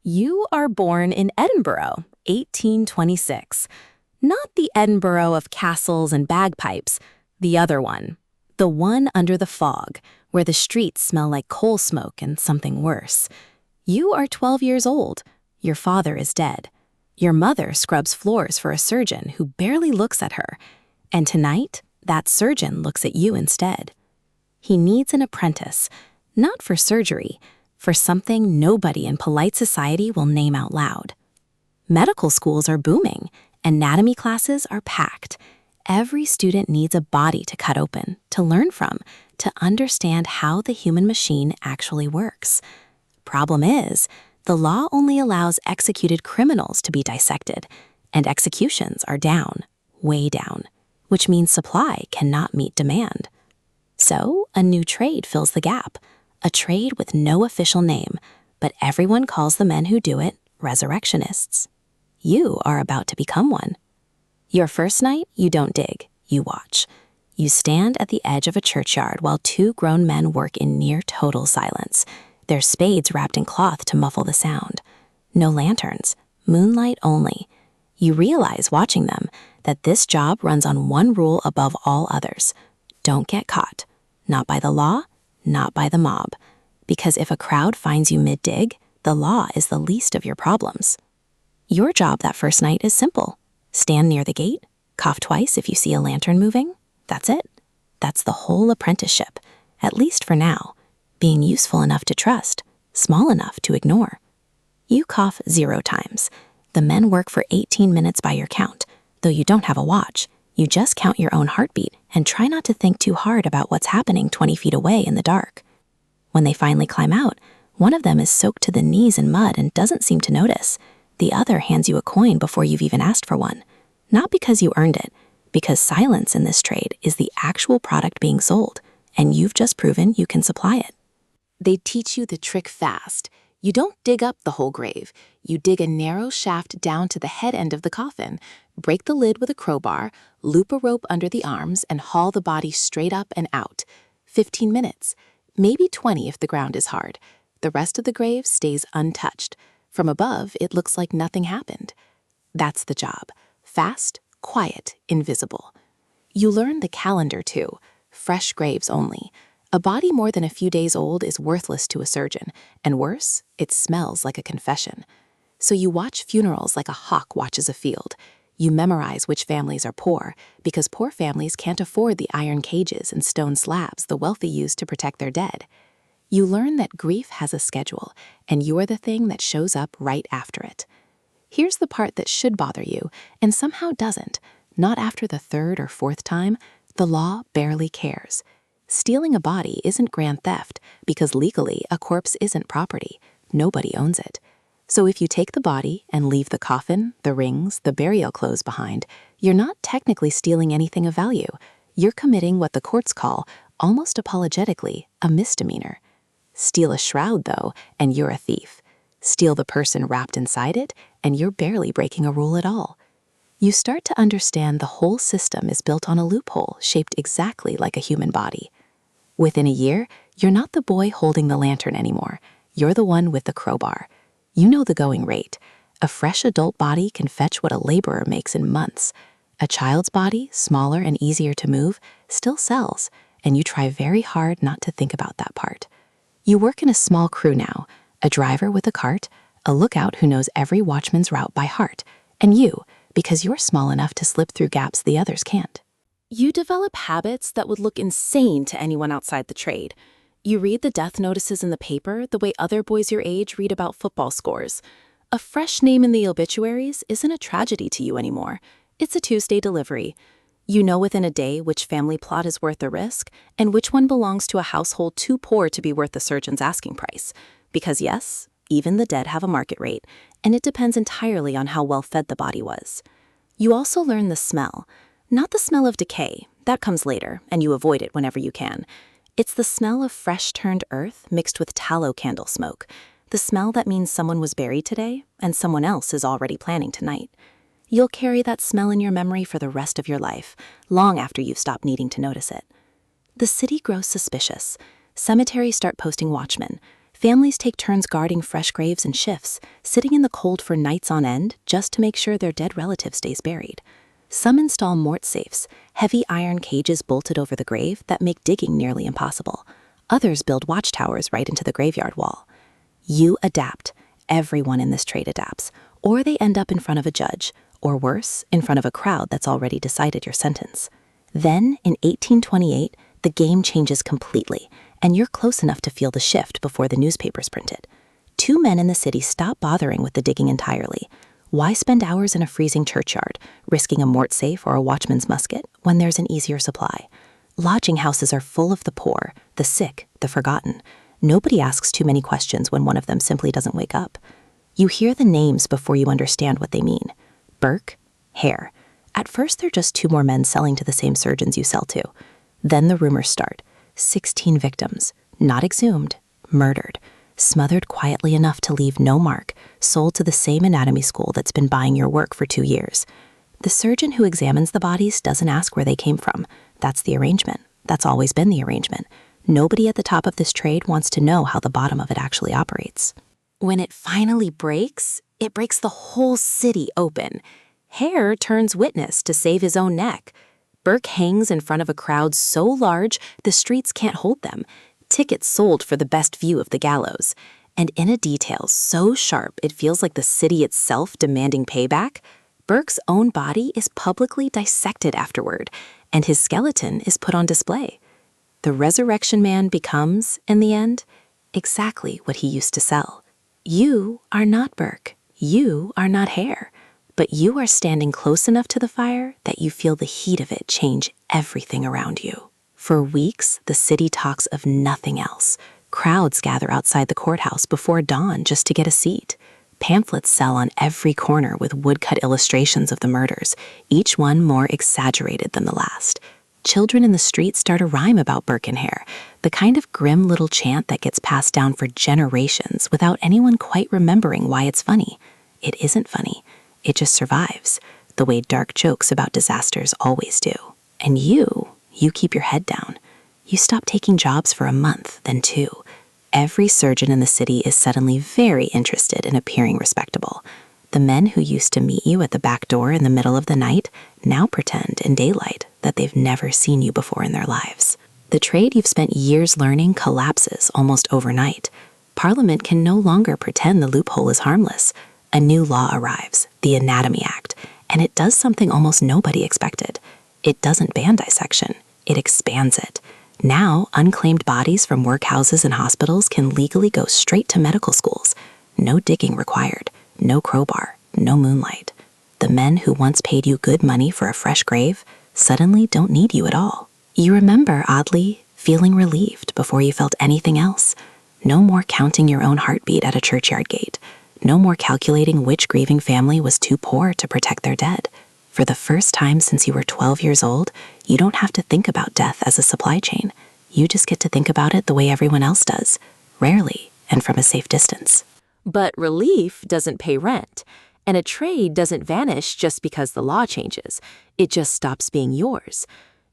You are born in Edinburgh, 1826. Not the Edinburgh of castles and bagpipes, the other one. The one under the fog, where the streets smell like coal smoke and something worse. You are 12 years old. Your father is dead. Your mother scrubs floors for a surgeon who barely looks at her. And tonight, that surgeon looks at you instead. He needs an apprentice, not for surgery, for something nobody in polite society will name out loud. Medical schools are booming. Anatomy classes are packed. Every student needs a body to cut open, to learn from, to understand how the human machine actually works. Problem is, the law only allows executed criminals to be dissected, and executions are down, way down, which means supply cannot meet demand. So, a new trade fills the gap, a trade with no official name, but everyone calls the men who do it resurrectionists. You are about to become one. Your first night, you don't dig, you watch. You stand at the edge of a churchyard while two grown men work in near total silence, their spades wrapped in cloth to muffle the sound. No lanterns, moonlight only. You realize watching them that this job runs on one rule above all others. Don't get caught. Not by the law, not by the mob. Because if a crowd finds you mid-dig, the law is the least of your problems. Your job that first night is simple. Stand near the gate, cough twice if you see a lantern moving. That's it. That's the whole apprenticeship, at least for now. Being useful enough to trust, small enough to ignore. You cough 0 times. The men work for 18 minutes by your count. Though you don't have a watch, you just count your own heartbeat and try not to think too hard about what's happening 20 feet away in the dark. When they finally climb out, one of them is soaked to the knees in mud and doesn't seem to notice. The other hands you a coin before you've even asked for one. Not because you earned it, because silence in this trade is the actual product being sold, and you've just proven you can supply it. They teach you the trick fast. You don't dig up the whole grave. You dig a narrow shaft down to the head end of the coffin, break the lid with a crowbar, loop a rope under the arms, and haul the body straight up and out. 15 minutes, maybe 20 if the ground is hard. The rest of the grave stays untouched. From above, it looks like nothing happened. That's the job. Fast, quiet, invisible. You learn the calendar too. Fresh graves only. A body more than a few days old is worthless to a surgeon, and worse, it smells like a confession. So you watch funerals like a hawk watches a field. You memorize which families are poor, because poor families can't afford the iron cages and stone slabs the wealthy use to protect their dead. You learn that grief has a schedule, and you're the thing that shows up right after it. Here's the part that should bother you, and somehow doesn't. Not after the 3rd or 4th time, the law barely cares. Stealing a body isn't grand theft, because legally a corpse isn't property. Nobody owns it. So if you take the body and leave the coffin, the rings, the burial clothes behind, you're not technically stealing anything of value. You're committing what the courts call, almost apologetically, a misdemeanor. Steal a shroud, though, and you're a thief. Steal the person wrapped inside it, and you're barely breaking a rule at all. You start to understand the whole system is built on a loophole shaped exactly like a human body. Within a year, you're not the boy holding the lantern anymore. You're the one with the crowbar. You know the going rate. A fresh adult body can fetch what a laborer makes in months. A child's body, smaller and easier to move, still sells, and you try very hard not to think about that part. You work in a small crew now, a driver with a cart, a lookout who knows every watchman's route by heart, and you, because you're small enough to slip through gaps the others can't. You develop habits that would look insane to anyone outside the trade. You read the death notices in the paper the way other boys your age read about football scores. A fresh name in the obituaries isn't a tragedy to you anymore. It's a Tuesday delivery. You know within a day which family plot is worth the risk and which one belongs to a household too poor to be worth the surgeon's asking price. Because yes, even the dead have a market rate, and it depends entirely on how well fed the body was. You also learn the smell. Not the smell of decay, that comes later, and you avoid it whenever you can. It's the smell of fresh-turned earth mixed with tallow candle smoke, the smell that means someone was buried today and someone else is already planning tonight. You'll carry that smell in your memory for the rest of your life, long after you've stopped needing to notice it. The city grows suspicious. Cemeteries start posting watchmen. Families take turns guarding fresh graves in shifts, sitting in the cold for nights on end just to make sure their dead relative stays buried. Some install mort safes, heavy iron cages bolted over the grave that make digging nearly impossible. Others build watchtowers right into the graveyard wall. You adapt. Everyone in this trade adapts, or they end up in front of a judge, or worse, in front of a crowd that's already decided your sentence. Then, in 1828, the game changes completely, and you're close enough to feel the shift before the newspaper's printed. 2 men in the city stop bothering with the digging entirely. Why spend hours in a freezing churchyard, risking a mort safe or a watchman's musket, when there's an easier supply? Lodging houses are full of the poor, the sick, the forgotten. Nobody asks too many questions when one of them simply doesn't wake up. You hear the names before you understand what they mean. Burke, Hare. At first, they're just 2 more men selling to the same surgeons you sell to. Then the rumors start. 16 victims, not exhumed, murdered, smothered quietly enough to leave no mark, sold to the same anatomy school that's been buying your work for 2 years. The surgeon who examines the bodies doesn't ask where they came from. That's the arrangement. That's always been the arrangement. Nobody at the top of this trade wants to know how the bottom of it actually operates. When it finally breaks, it breaks the whole city open. Hare turns witness to save his own neck. Burke hangs in front of a crowd so large the streets can't hold them. Tickets sold for the best view of the gallows. And in a detail so sharp it feels like the city itself demanding payback, Burke's own body is publicly dissected afterward, and his skeleton is put on display. The resurrection man becomes, in the end, exactly what he used to sell. You are not Burke. You are not Hare. But you are standing close enough to the fire that you feel the heat of it change everything around you. For weeks, the city talks of nothing else. Crowds gather outside the courthouse before dawn just to get a seat. Pamphlets sell on every corner with woodcut illustrations of the murders, each one more exaggerated than the last. Children in the street start a rhyme about Burke and Hare, the kind of grim little chant that gets passed down for generations without anyone quite remembering why it's funny. It isn't funny. It just survives, the way dark jokes about disasters always do. And you keep your head down. You stop taking jobs for a month, then 2. Every surgeon in the city is suddenly very interested in appearing respectable. The men who used to meet you at the back door in the middle of the night now pretend in daylight that they've never seen you before in their lives. The trade you've spent years learning collapses almost overnight. Parliament can no longer pretend the loophole is harmless. A new law arrives, the Anatomy Act, and it does something almost nobody expected. It doesn't ban dissection, it expands it. Now, unclaimed bodies from workhouses and hospitals can legally go straight to medical schools. No digging required, no crowbar, no moonlight. The men who once paid you good money for a fresh grave suddenly don't need you at all. You remember, oddly, feeling relieved before you felt anything else. No more counting your own heartbeat at a churchyard gate. No more calculating which grieving family was too poor to protect their dead. For the first time since you were 12 years old, you don't have to think about death as a supply chain. You just get to think about it the way everyone else does, rarely and from a safe distance. But relief doesn't pay rent, and a trade doesn't vanish just because the law changes. It just stops being yours.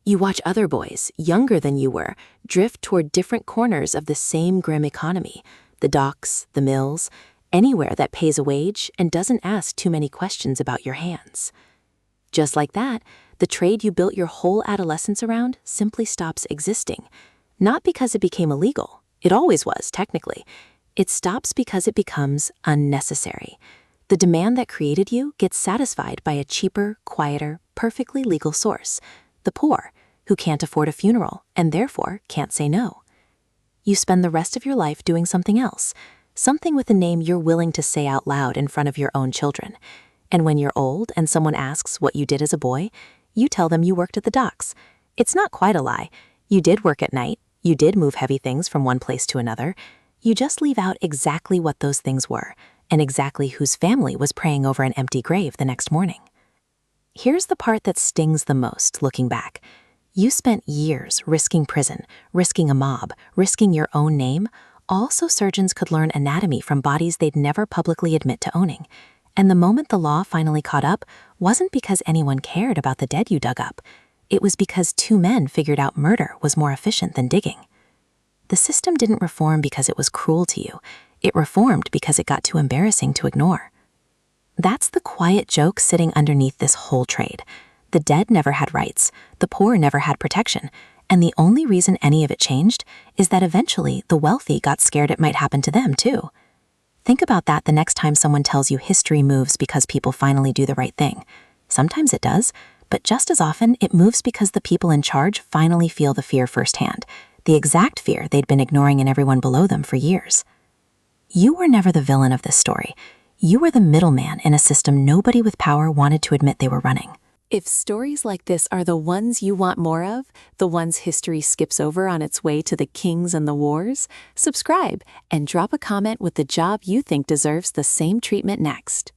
You watch other boys, younger than you were, drift toward different corners of the same grim economy. The docks, the mills, anywhere that pays a wage and doesn't ask too many questions about your hands. Just like that, the trade you built your whole adolescence around simply stops existing. Not because it became illegal. It always was, technically. It stops because it becomes unnecessary. The demand that created you gets satisfied by a cheaper, quieter, perfectly legal source. The poor, who can't afford a funeral and therefore can't say no. You spend the rest of your life doing something else. Something with a name you're willing to say out loud in front of your own children. And when you're old and someone asks what you did as a boy, you tell them you worked at the docks. It's not quite a lie. You did work at night. You did move heavy things from one place to another. You just leave out exactly what those things were and exactly whose family was praying over an empty grave the next morning. Here's the part that stings the most looking back. You spent years risking prison, risking a mob, risking your own name, all so surgeons could learn anatomy from bodies they'd never publicly admit to owning. And the moment the law finally caught up wasn't because anyone cared about the dead you dug up. It was because 2 men figured out murder was more efficient than digging. The system didn't reform because it was cruel to you. It reformed because it got too embarrassing to ignore. That's the quiet joke sitting underneath this whole trade. The dead never had rights, the poor never had protection, and the only reason any of it changed is that eventually the wealthy got scared it might happen to them too. Think about that the next time someone tells you history moves because people finally do the right thing. Sometimes it does, but just as often it moves because the people in charge finally feel the fear firsthand, the exact fear they'd been ignoring in everyone below them for years. You were never the villain of this story. You were the middleman in a system nobody with power wanted to admit they were running. If stories like this are the ones you want more of, the ones history skips over on its way to the kings and the wars, subscribe and drop a comment with the job you think deserves the same treatment next.